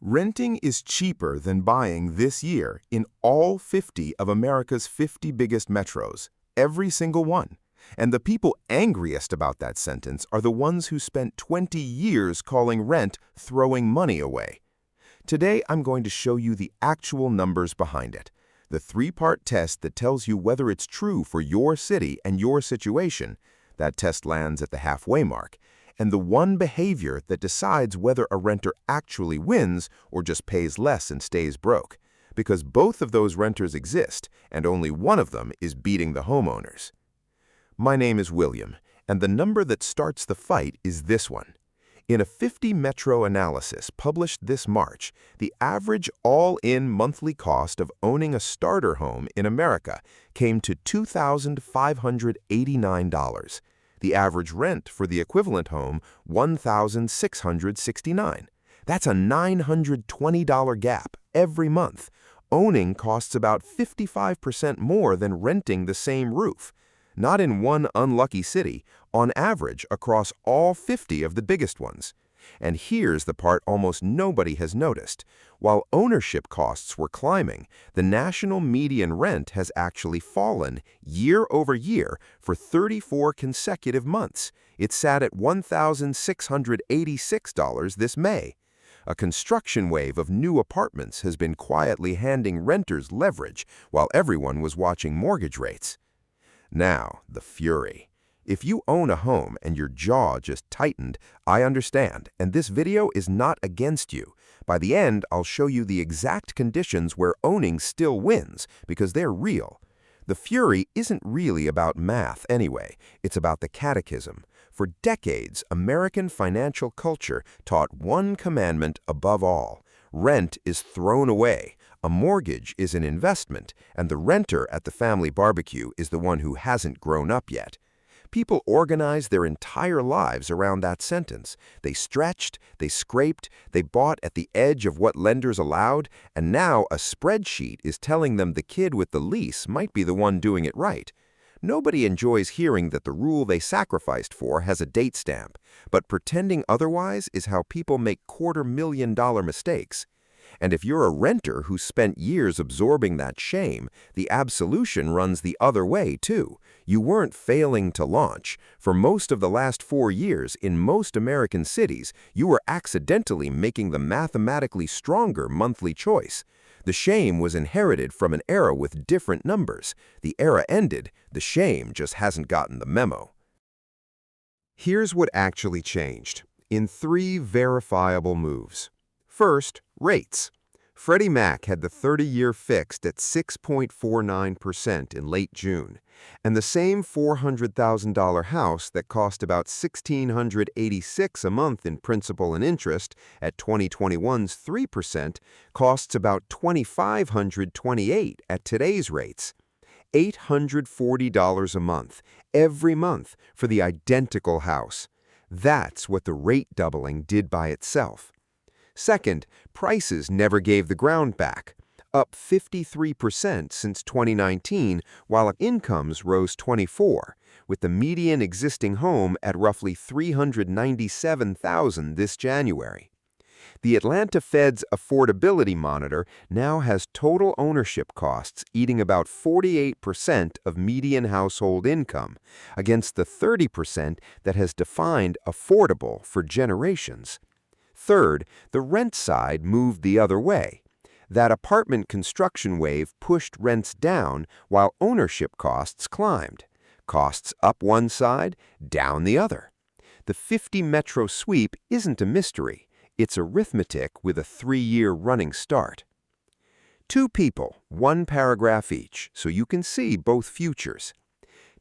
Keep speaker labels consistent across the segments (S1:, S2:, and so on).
S1: Renting is cheaper than buying this year in all 50 of America's 50 biggest metros, every single one. And the people angriest about that sentence are the ones who spent 20 years calling rent throwing money away. Today, I'm going to show you the actual numbers behind it, the three-part test that tells you whether it's true for your city and your situation. That test lands at the halfway mark, and the one behavior that decides whether a renter actually wins or just pays less and stays broke, because both of those renters exist, and only one of them is beating the homeowners. My name is William, and the number that starts the fight is this one. In a 50 metro analysis published this March, the average all-in monthly cost of owning a starter home in America came to $2,589. The average rent for the equivalent home, $1,669. That's a $920 gap every month. Owning costs about 55% more than renting the same roof. Not in one unlucky city, on average across all 50 of the biggest ones. And here's the part almost nobody has noticed. While ownership costs were climbing, the national median rent has actually fallen year over year for 34 consecutive months. It sat at $1,686 this May. A construction wave of new apartments has been quietly handing renters leverage while everyone was watching mortgage rates. Now, the fury. If you own a home and your jaw just tightened, I understand, and this video is not against you. By the end, I'll show you the exact conditions where owning still wins, because they're real. The fury isn't really about math anyway, it's about the catechism. For decades, American financial culture taught one commandment above all. Rent is thrown away, a mortgage is an investment, and the renter at the family barbecue is the one who hasn't grown up yet. People organized their entire lives around that sentence. They stretched, they scraped, they bought at the edge of what lenders allowed, and now a spreadsheet is telling them the kid with the lease might be the one doing it right. Nobody enjoys hearing that the rule they sacrificed for has a date stamp, but pretending otherwise is how people make $250,000 mistakes. And if you're a renter who spent years absorbing that shame, the absolution runs the other way, too. You weren't failing to launch. For most of the last 4 years, in most American cities, you were accidentally making the mathematically stronger monthly choice. The shame was inherited from an era with different numbers. The era ended, the shame just hasn't gotten the memo. Here's what actually changed, in 3 verifiable moves. First, rates. Freddie Mac had the 30-year fixed at 6.49% in late June, and the same $400,000 house that cost about $1,686 a month in principal and interest at 2021's 3% costs about $2,528 at today's rates. $840 a month, every month, for the identical house. That's what the rate doubling did by itself. Second, prices never gave the ground back, up 53% since 2019, while incomes rose 24%, with the median existing home at roughly $397,000 this January. The Atlanta Fed's Affordability Monitor now has total ownership costs eating about 48% of median household income, against the 30% that has defined affordable for generations. Third, the rent side moved the other way. That apartment construction wave pushed rents down while ownership costs climbed. Costs up one side, down the other. The 50 metro sweep isn't a mystery. It's arithmetic with a 3-year running start. 2 people, 1 paragraph each, so you can see both futures.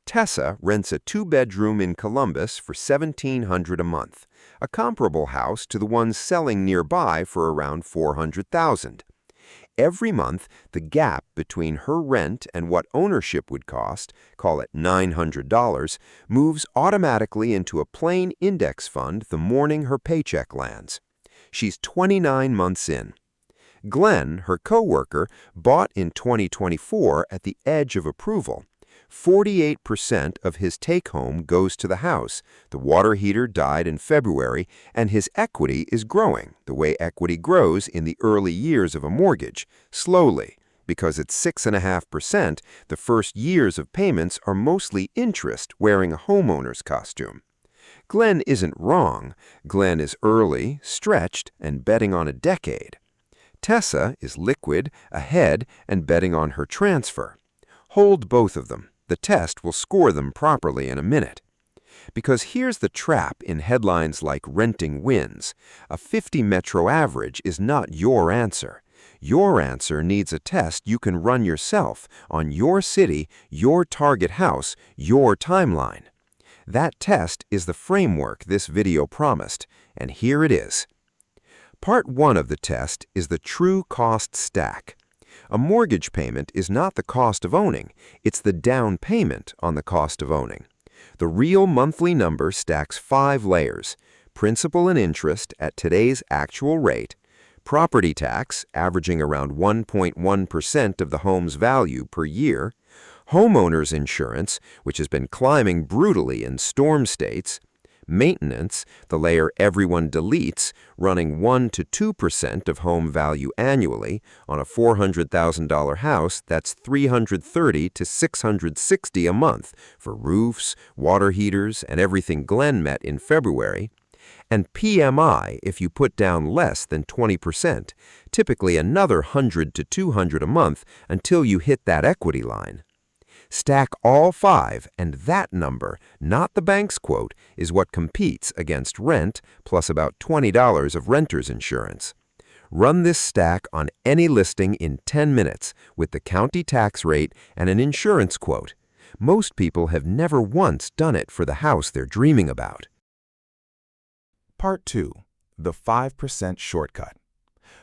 S1: Tessa rents a 2-bedroom in Columbus for $1,700 a month, a comparable house to the one selling nearby for around $400,000. Every month, the gap between her rent and what ownership would cost, call it $900, moves automatically into a plain index fund the morning her paycheck lands. She's 29 months in. Glenn, her coworker, bought in 2024 at the edge of approval. 48% of his take-home goes to the house. The water heater died in February, and his equity is growing, the way equity grows in the early years of a mortgage, slowly. Because it's 6.5%, the first years of payments are mostly interest wearing a homeowner's costume. Glenn isn't wrong. Glenn is early, stretched, and betting on a decade. Tessa is liquid, ahead, and betting on her transfer. Hold both of them. The test will score them properly in a minute. Because here's the trap in headlines like renting wins. A 50 metro average is not your answer. Your answer needs a test you can run yourself on your city, your target house, your timeline. That test is the framework this video promised, and here it is. Part 1 of the test is the true cost stack. A mortgage payment is not the cost of owning, it's the down payment on the cost of owning. The real monthly number stacks 5 layers: principal and interest at today's actual rate, property tax averaging around 1.1% of the home's value per year, homeowners insurance, which has been climbing brutally in storm states, maintenance, the layer everyone deletes, running 1 to 2% of home value annually. On a $400,000 house, that's $330 to $660 a month for roofs, water heaters, and everything Glenn met in February. And PMI if you put down less than 20%, typically another $100 to $200 a month until you hit that equity line. Stack all 5, and that number, not the bank's quote, is what competes against rent plus about $20 of renter's insurance. Run this stack on any listing in 10 minutes with the county tax rate and an insurance quote. Most people have never once done it for the house they're dreaming about.
S2: Part 2. The 5% shortcut.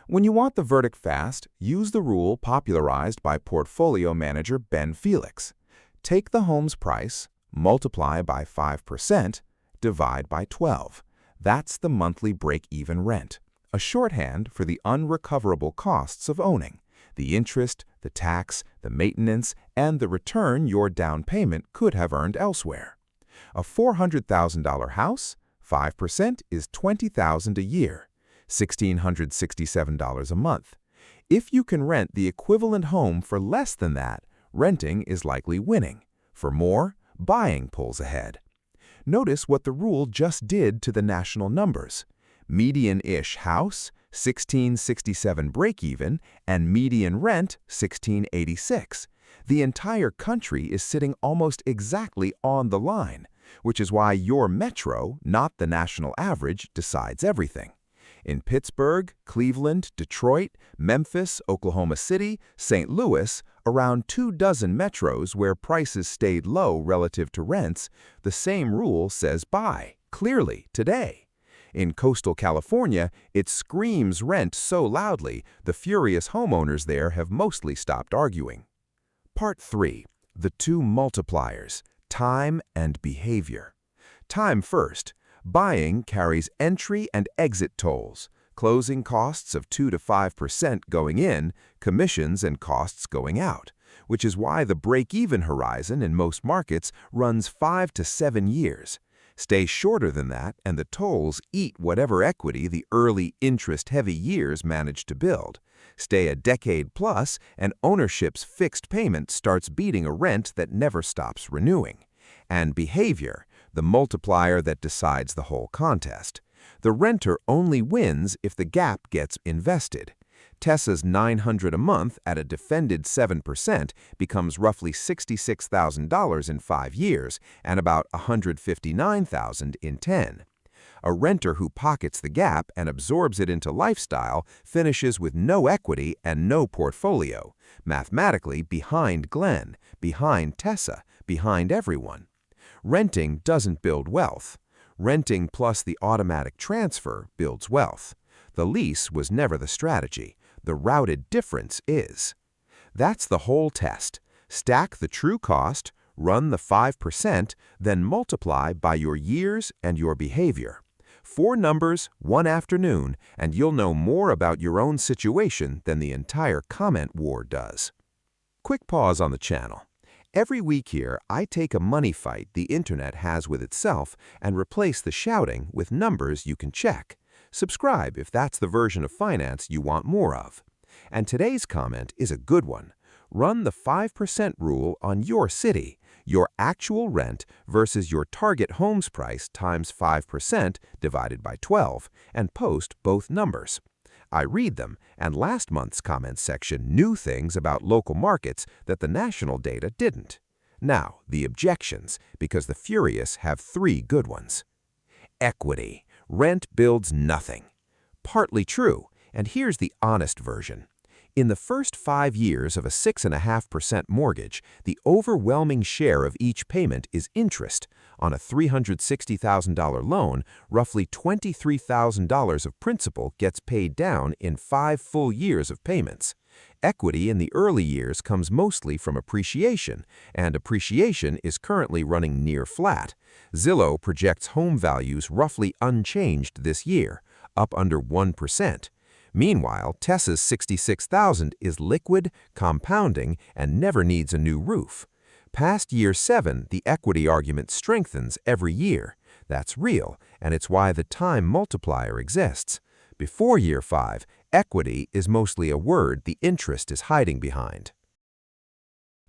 S2: When you want the verdict fast, use the rule popularized by portfolio manager Ben Felix. Take the home's price, multiply by 5%, divide by 12. That's the monthly break-even rent, a shorthand for the unrecoverable costs of owning, the interest, the tax, the maintenance, and the return your down payment could have earned elsewhere. A $400,000 house, 5% is $20,000 a year, $1,667 a month. If you can rent the equivalent home for less than that, renting is likely winning. For more, buying pulls ahead. Notice what the rule just did to the national numbers. Median-ish house, $1,667 break-even, and median rent, $1,686. The entire country is sitting almost exactly on the line, which is why your metro, not the national average, decides everything. In Pittsburgh, Cleveland, Detroit, Memphis, Oklahoma City, St. Louis, around 24 metros where prices stayed low relative to rents, the same rule says buy, clearly, today. In coastal California, it screams rent so loudly, the furious homeowners there have mostly stopped arguing. Part 3. The 2 multipliers, time and behavior. Time first. Buying carries entry and exit tolls, closing costs of 2 to 5% going in, commissions and costs going out, which is why the break-even horizon in most markets runs 5 to 7 years. Stay shorter than that, and the tolls eat whatever equity the early interest-heavy years manage to build. Stay a decade plus, and ownership's fixed payment starts beating a rent that never stops renewing. And behavior, the multiplier that decides the whole contest. The renter only wins if the gap gets invested. Tessa's $900 a month at a defended 7% becomes roughly $66,000 in 5 years and about $159,000 in 10. A renter who pockets the gap and absorbs it into lifestyle finishes with no equity and no portfolio, mathematically behind Glenn, behind Tessa, behind everyone. Renting doesn't build wealth. Renting plus the automatic transfer builds wealth. The lease was never the strategy. The routed difference is. That's the whole test. Stack the true cost, run the 5%, then multiply by your years and your behavior. 4 numbers, 1 afternoon, and you'll know more about your own situation than the entire comment war does. Quick pause on the channel. Every week here, I take a money fight the internet has with itself and replace the shouting with numbers you can check. Subscribe if that's the version of finance you want more of. And today's comment is a good one. Run the 5% rule on your city, your actual rent versus your target home's price times 5% divided by 12, and post both numbers. I read them, and last month's comments section knew things about local markets that the national data didn't. Now, the objections, because the furious have 3 good ones. Equity. Rent builds nothing. Partly true, and here's the honest version. In the first 5 years of a 6.5% mortgage, the overwhelming share of each payment is interest. On a $360,000 loan, roughly $23,000 of principal gets paid down in 5 full years of payments. Equity in the early years comes mostly from appreciation, and appreciation is currently running near flat. Zillow projects home values roughly unchanged this year, up under 1%. Meanwhile, Tessa's $66,000 is liquid, compounding, and never needs a new roof. Past year 7, the equity argument strengthens every year. That's real, and it's why the time multiplier exists. Before year 5, equity is mostly a word the interest is hiding behind.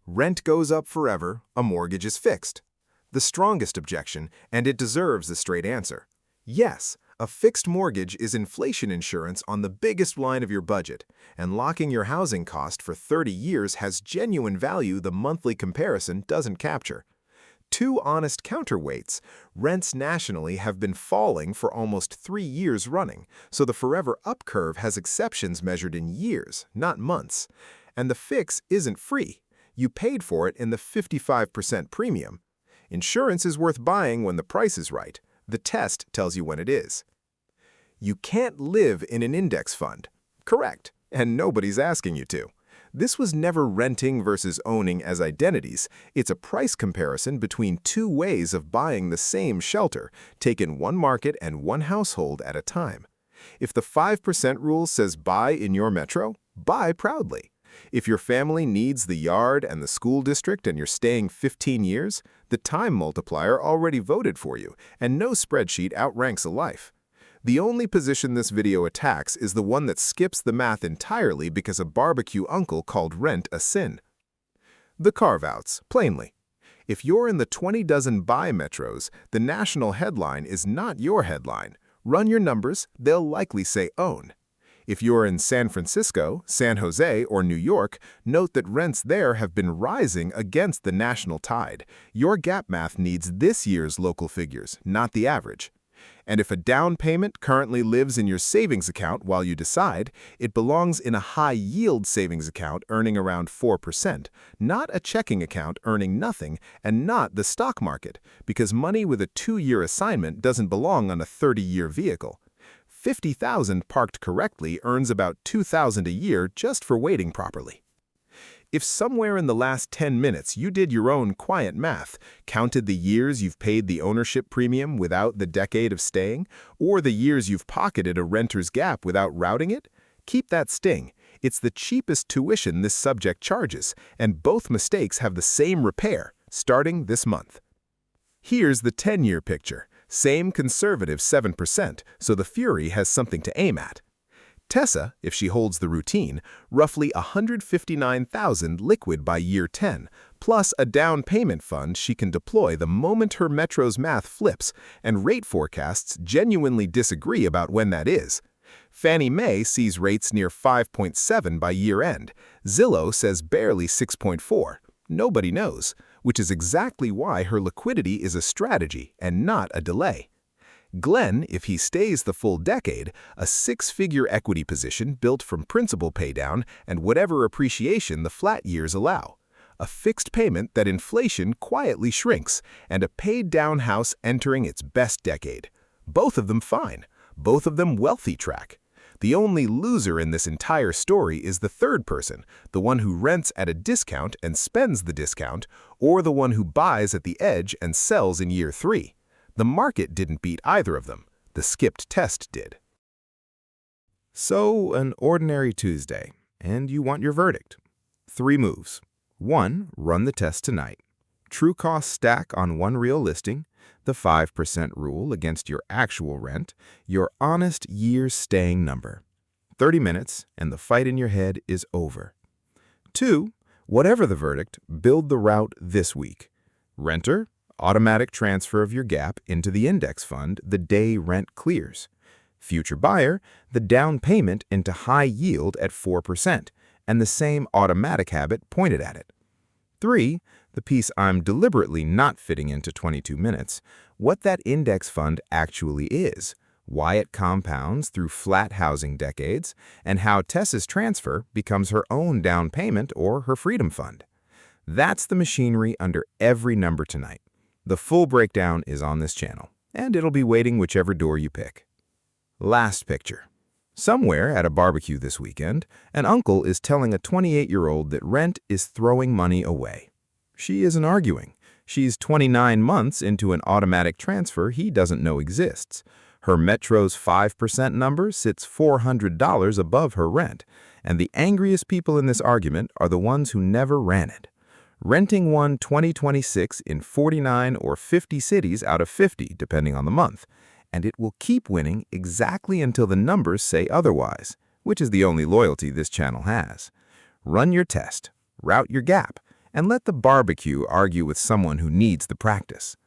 S1: Rent goes up forever, a mortgage is fixed. The strongest objection, and it deserves a straight answer. Yes, a fixed mortgage is inflation insurance on the biggest line of your budget, and locking your housing cost for 30 years has genuine value the monthly comparison doesn't capture. 2 honest counterweights. Rents nationally have been falling for almost 3 years running, so the forever up curve has exceptions measured in years, not months. And the fix isn't free. You paid for it in the 55% premium. Insurance is worth buying when the price is right. The test tells you when it is. You can't live in an index fund. Correct, and nobody's asking you to. This was never renting versus owning as identities. It's a price comparison between 2 ways of buying the same shelter, taken one market and one household at a time. If the 5% rule says buy in your metro, buy proudly. If your family needs the yard and the school district and you're staying 15 years, the time multiplier already voted for you, and no spreadsheet outranks a life. The only position this video attacks is the one that skips the math entirely because a barbecue uncle called rent a sin. The carve-outs, plainly. If you're in the 20 dozen buy metros, the national headline is not your headline. Run your numbers, they'll likely say own. If you're in San Francisco, San Jose, or New York, note that rents there have been rising against the national tide. Your gap math needs this year's local figures, not the average. And if a down payment currently lives in your savings account while you decide, it belongs in a high-yield savings account earning around 4%, not a checking account earning nothing, and not the stock market, because money with a 2-year assignment doesn't belong on a 30-year vehicle. $50,000 parked correctly earns about $2,000 a year just for waiting properly. If somewhere in the last 10 minutes you did your own quiet math, counted the years you've paid the ownership premium without the decade of staying, or the years you've pocketed a renter's gap without routing it, keep that sting. It's the cheapest tuition this subject charges, and both mistakes have the same repair, starting this month. Here's the 10-year picture. Same conservative 7%, so the fury has something to aim at. Tessa, if she holds the routine, roughly $159,000 liquid by year 10, plus a down payment fund she can deploy the moment her metro's math flips, and rate forecasts genuinely disagree about when that is. Fannie Mae sees rates near 5.7 by year end. Zillow says barely 6.4. Nobody knows, which is exactly why her liquidity is a strategy and not a delay. Glenn, if he stays the full decade, a 6-figure equity position built from principal paydown and whatever appreciation the flat years allow. A fixed payment that inflation quietly shrinks, and a paid-down house entering its best decade. Both of them fine. Both of them wealthy track. The only loser in this entire story is the third person, the one who rents at a discount and spends the discount, or the one who buys at the edge and sells in year 3. The market didn't beat either of them. The skipped test did.
S2: So, an ordinary Tuesday, and you want your verdict. 3 moves. 1. Run the test tonight. True cost stack on one real listing, the 5% rule against your actual rent, your honest year's staying number. 30 minutes, and the fight in your head is over. 2. Whatever the verdict, build the route this week. Renter, automatic transfer of your gap into the index fund the day rent clears. Future buyer, the down payment into high yield at 4%, and the same automatic habit pointed at it. 3. The piece I'm deliberately not fitting into 22 minutes, what that index fund actually is, why it compounds through flat housing decades, and how Tessa's transfer becomes her own down payment or her freedom fund. That's the machinery under every number tonight. The full breakdown is on this channel, and it'll be waiting whichever door you pick. Last picture. Somewhere at a barbecue this weekend, an uncle is telling a 28-year-old that rent is throwing money away. She isn't arguing. She's 29 months into an automatic transfer he doesn't know exists. Her Metro's 5% number sits $400 above her rent, and the angriest people in this argument are the ones who never ran it. Renting won 2026 in 49 or 50 cities out of 50, depending on the month, and it will keep winning exactly until the numbers say otherwise, which is the only loyalty this channel has. Run your test, route your gap, and let the barbecue argue with someone who needs the practice.